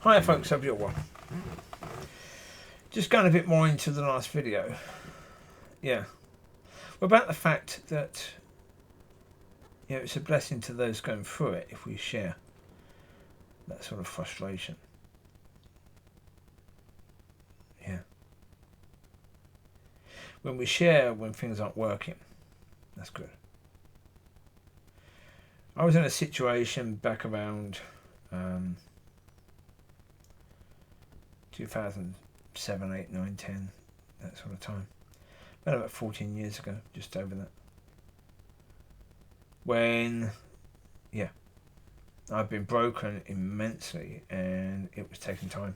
Hi folks, hope you're well. Just going a bit more into the last video. Yeah. About the fact that it's a blessing to those going through it if we share that sort of frustration. Yeah. When we share when things aren't working, that's good. I was in a situation back around 2007, 8, 9, 10, that sort of time. About 14 years ago, just over that. When, I've been broken immensely and it was taking time.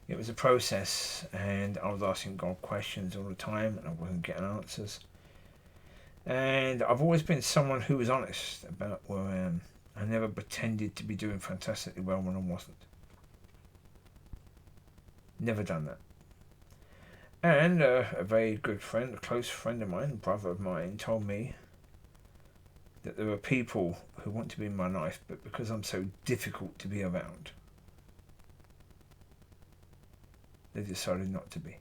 It was a process and I was asking God questions all the time and I wasn't getting answers. And I've always been someone who was honest about where I am. I never pretended to be doing fantastically well when I wasn't. Never done that. And a very good friend, a close friend of mine, brother of mine, told me that there are people who want to be in my life, but because I'm so difficult to be around, they decided not to be.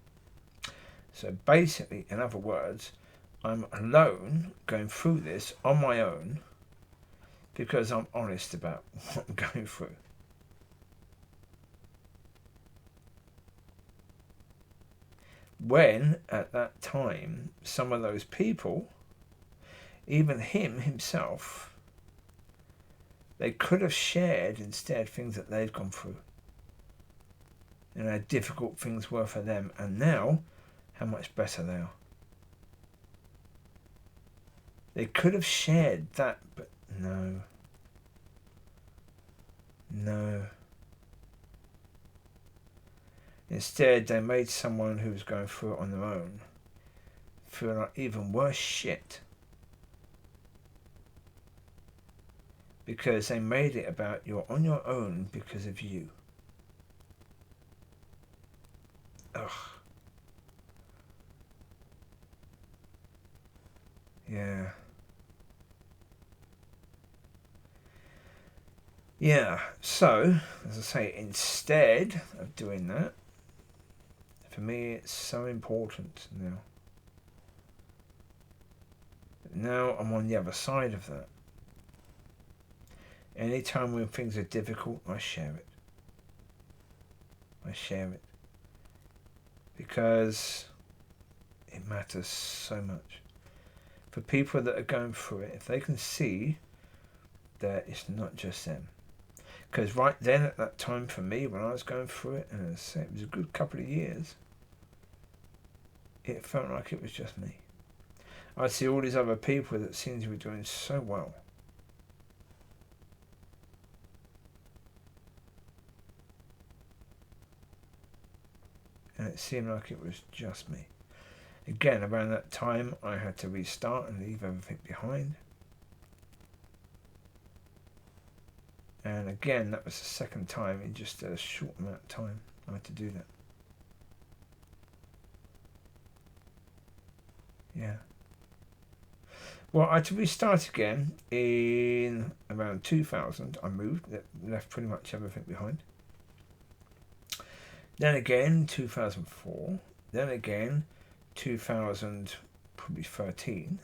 So basically, in other words, I'm alone going through this on my own because I'm honest about what I'm going through. When, at that time, some of those people, even him himself, they could have shared instead things that they'd gone through and how difficult things were for them, and now how much better they are. They could have shared that, but no. Instead, they made someone who was going through it on their own feel like even worse shit. Because they made it about you're on your own because of you. Ugh. Yeah. Yeah, so, as I say, instead of doing that, for me it's so important now. Now I'm on the other side of that. Anytime when things are difficult, I share it. Because it matters so much. For people that are going through it, if they can see that it's not just them. Because right then, at that time for me, when I was going through it, and it was a good couple of years, it felt like it was just me. I'd see all these other people that seemed to be doing so well. And it seemed like it was just me. Again, around that time, I had to restart and leave everything behind. And again, that was the second time in just a short amount of time I had to do that. Yeah. Well, I had to restart again in around 2000. I moved, left pretty much everything behind. Then again, 2004. Then again, 2013.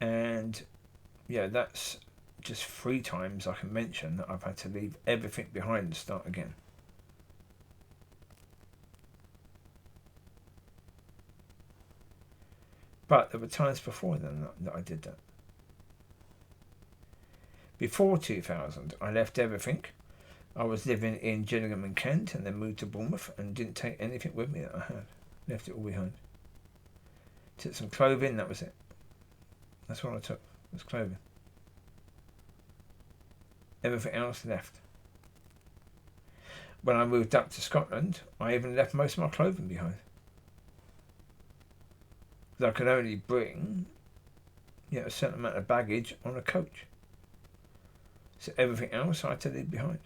And yeah, that's just 3 times I can mention that I've had to leave everything behind and start again. But there were times before then that I did that. Before 2000, I left everything. I was living in Gillingham and Kent and then moved to Bournemouth and didn't take anything with me that I had. Left it all behind. Took some clothing, that was it. That's what I took, was clothing. Everything else left. When I moved up to Scotland, I even left most of my clothing behind. Because I could only bring a certain amount of baggage on a coach. So everything else I had to leave behind.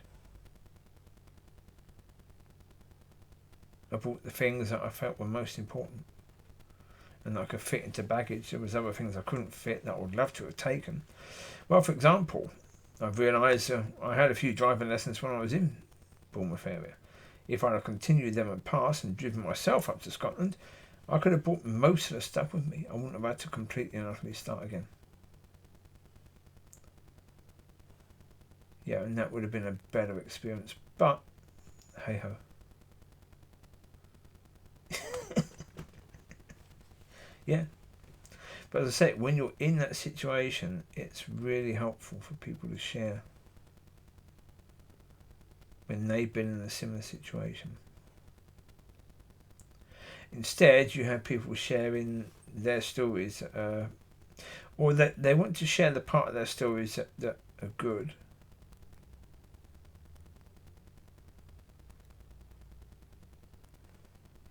I brought the things that I felt were most important and that I could fit into baggage. There was other things I couldn't fit that I would love to have taken. Well, for example, I've realised I had a few driving lessons when I was in Bournemouth area. If I'd have continued them and passed and driven myself up to Scotland, I could have brought most of the stuff with me. I wouldn't have had to completely and utterly start again. Yeah, and that would have been a better experience. But, hey ho. Yeah. But as I say, when you're in that situation, it's really helpful for people to share when they've been in a similar situation. Instead, you have people sharing their stories, or that they want to share the part of their stories that are good.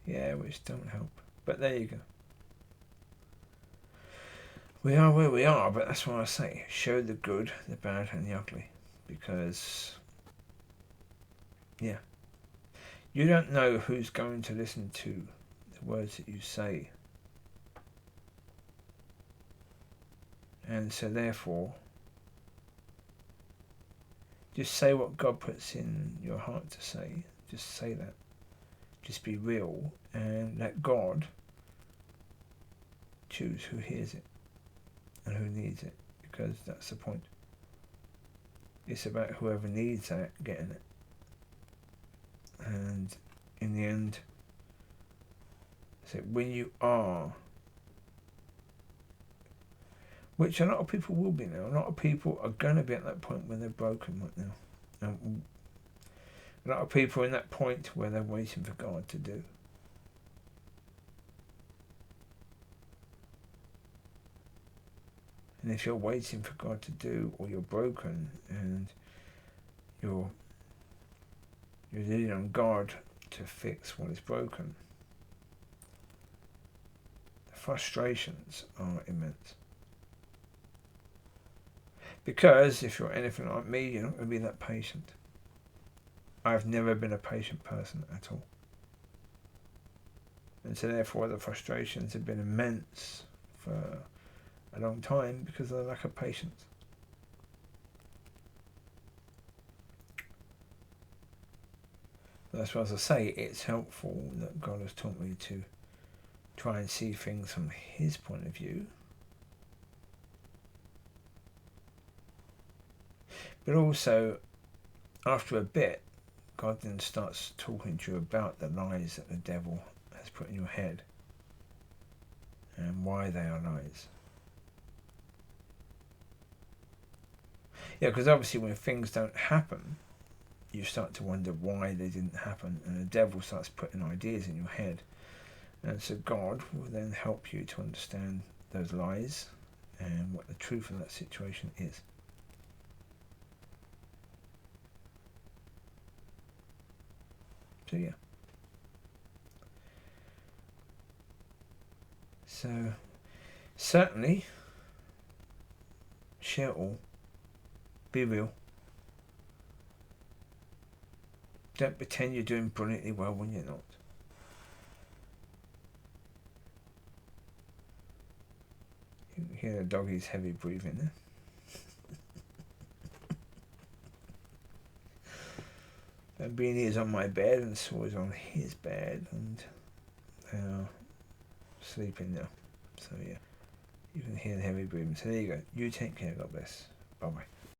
Yeah, which don't help. But there you go. We are where we are, but that's why I say show the good, the bad, and the ugly. Because, yeah, you don't know who's going to listen to the words that you say. And so therefore, just say what God puts in your heart to say. Just say that. Just be real and let God choose who hears it and who needs it, because that's the point. It's about whoever needs that getting it. And in the end, so when you are, which a lot of people will be now, a lot of people are going to be at that point when they're broken right now. And a lot of people are in that point where they're waiting for God to do. And if you're waiting for God to do, or you're broken and you're leaning on God to fix what is broken, the frustrations are immense. Because if you're anything like me, you're not going to be that patient. I've never been a patient person at all. And so therefore the frustrations have been immense for a long time because of the lack of patience. That's why, as I say, it's helpful that God has taught me to try and see things from His point of view. But also, after a bit, God then starts talking to you about the lies that the devil has put in your head and why they are lies. Yeah, because obviously when things don't happen, you start to wonder why they didn't happen, and the devil starts putting ideas in your head. And so God will then help you to understand those lies and what the truth of that situation is. So yeah. So certainly share all. Be real. Don't pretend you're doing brilliantly well when you're not. You can hear the doggy's heavy breathing there. And Beanie is on my bed and Saw is on his bed, and they are sleeping now. So yeah, you can hear the heavy breathing. So there you go. You take care. God bless. Bye bye.